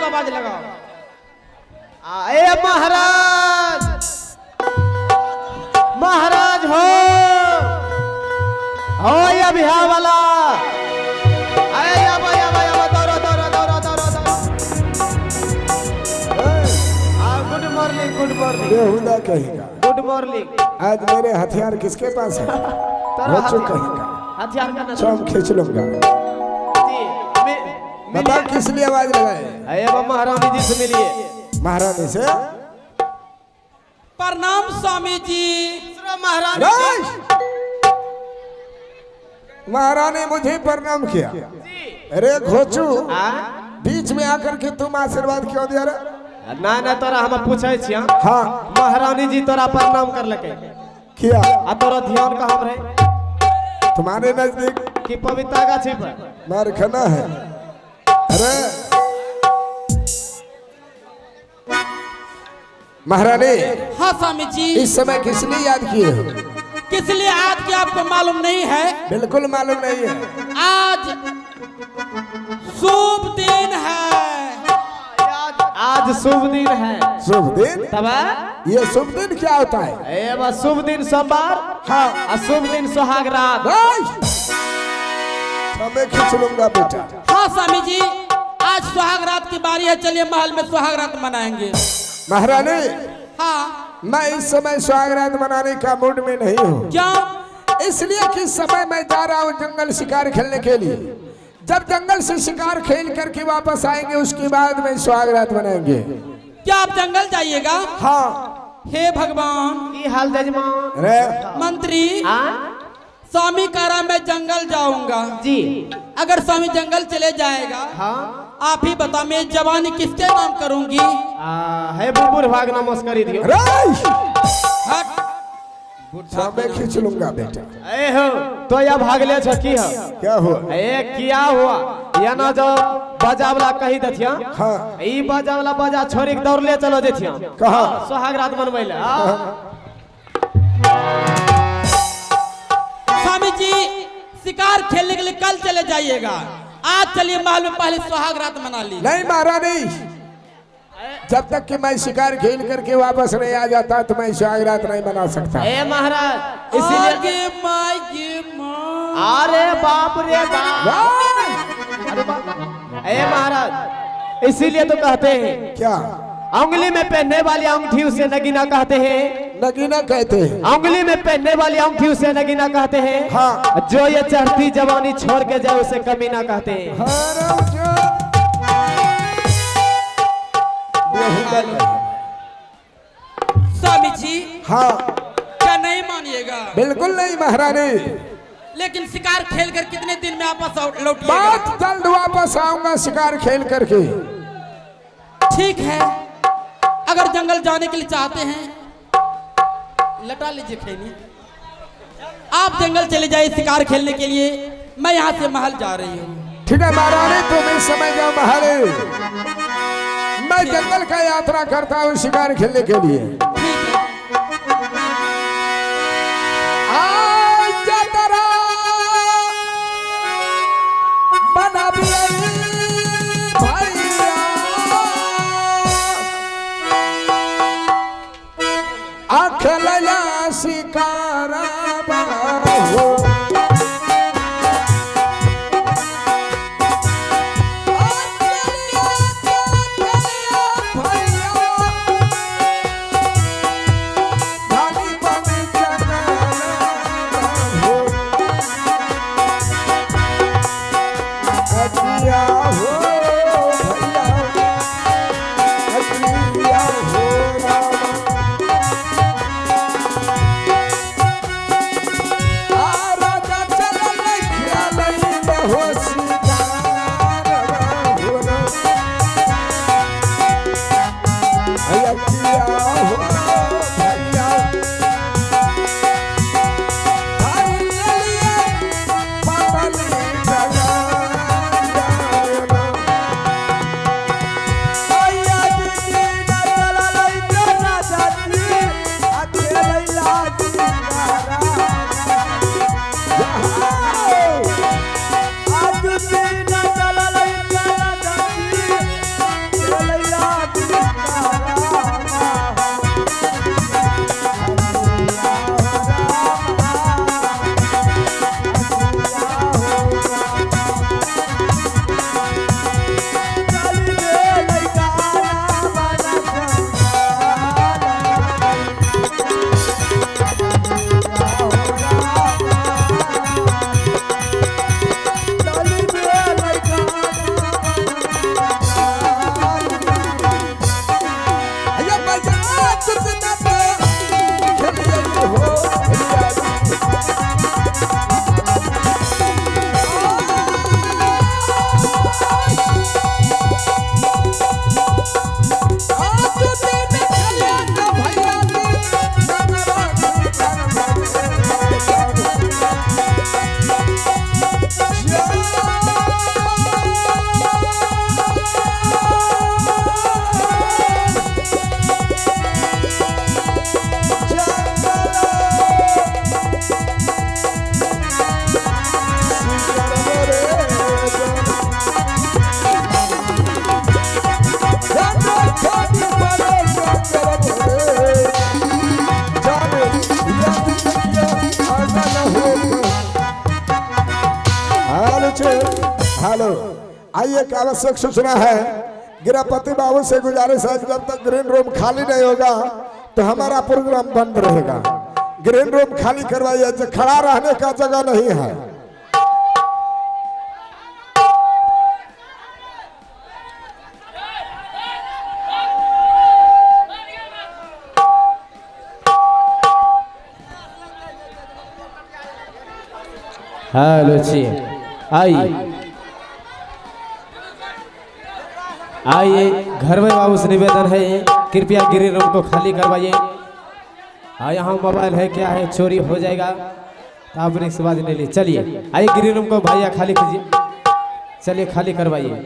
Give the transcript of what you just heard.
को आवाज लगाओ। ए महाराज, महाराज हो या बिहार वाला। Good morning, good morning. बेहुदा कहेगा। Good morning. आज मेरे हथियार किसके पास है? कहेगा हथियार का चौम खींच लूंगा। बता किस लिए आवाज लगाए? महारानी जी से मिलिए। महारानी से प्रणाम स्वामी जी। महारानी महारानी मुझे प्रणाम किया। अरे घोचू, बीच में आकर के तुम आशीर्वाद क्यों दे रहे? ना ना तोरा हम पूछे छी। हाँ महारानी जी तोरा प्रणाम कर लके किया। आ तोरा ध्यान कहाँ रहे? तुम्हारे नजदीक कि पवित्र गाछी पर मार खाना है। अरे महारानी। हाँ स्वामी जी। इस समय किस लिए याद किए हो? किस लिए आज की आपको मालूम नहीं है? बिल्कुल मालूम नहीं है। आज शुभ दिन है। आज शुभ दिन है। शुभ दिन? तब ये शुभ दिन क्या होता है? शुभ दिन सोमवार। हाँ। शुभ दिन सुहाग रात। मैं खींच लूंगा बेटा। हाँ स्वामी जी, आज सुहाग रात की बारी है। चलिए महल में सुहाग रात मनाएंगे। महारानी हाँ। मैं इस समय सुहाग रात मनाने का मूड में नहीं हूँ। क्यों? इसलिए कि इस समय मैं जा रहा हूँ जंगल शिकार खेलने के लिए। जब जंगल से शिकार खेल करके वापस आएंगे उसके बाद में सुहाग रात मनाएंगे। क्या आप जंगल जाइएगा? हाँ। हे भगवान। की हाल जजमान? अरे मंत्री, स्वामी कह रहा मैं जंगल जाऊंगा जी। अगर स्वामी जंगल चले जाएगा, हाँ, आप ही बताओ मैं जवानी किसके नाम करूंगी? है बुबुर भाग नमस्कारी दियो। हट। मैं खींच लूंगा बेटा। ए हो तो या भाग ले छ की हो? क्या हुआ? किया हुआ या ना जो बाजा वाला कही दथिया। हाँ। ई बाजा वाला बाजा छोड़ी के दौड़ ले चलो देथिया। कहाँ? सुहाग रात मनबै ले। स्वामी जी शिकार खेलने के लिए कल चले जाइएगा। आज चलिए महल में पहले सुहाग रात मना ली। नहीं महारानी, जब तक कि मैं शिकार खेल करके वापस नहीं आ जाता तो मैं सुहाग रात नहीं मना सकता। ए महाराज इसीलिए अरे बाप रे बाप। अरे बाप। ए महाराज इसीलिए तो कहते हैं क्या? उंगली में पहनने वाली अंगूठी उसे नगीना कहते हैं। नगीना कहते हैं। उंगली में पहनने वाली अंगूठी उसे नगीना कहते हैं। हाँ। जो ये चढ़ती जवानी छोड़ के जाए उसे कमीना कहते हैं। स्वामी जी। हाँ। क्या नहीं मानिएगा? बिल्कुल नहीं महारानी। लेकिन शिकार खेल कर कितने दिन में वापस लौटिएगा? बहुत जल्द वापस आऊंगा शिकार खेल करके। ठीक है, अगर जंगल जाने के लिए चाहते हैं लटा लीजिए खैनी। आप जंगल चले जाइए शिकार खेलने के लिए, मैं यहाँ से महल जा रही हूँ। ठीक है महारानी, तुम इस समय जाओ महल। मैं जंगल का यात्रा करता हूँ शिकार खेलने के लिए। ठीक है। बना भैया अखलया शिकारा हो। आइए एक आवश्यक सूचना है, गृहपति बाबू से गुजारिश है, जब तक ग्रीन रूम खाली नहीं होगा तो हमारा प्रोग्राम बंद रहेगा। ग्रीन रूम खाली करवाइए, खड़ा रहने का जगह नहीं है। हेलो जी, आइए आइए, घर में बाबू से निवेदन है, कृपया ग्रीन रूम को खाली करवाइए। हाँ, यहाँ मोबाइल है, क्या है, चोरी हो जाएगा तो आपने इस बात नहीं ली। चलिए आइए, ग्रीन रूम को भैया खाली कीजिए, चलिए खाली करवाइए।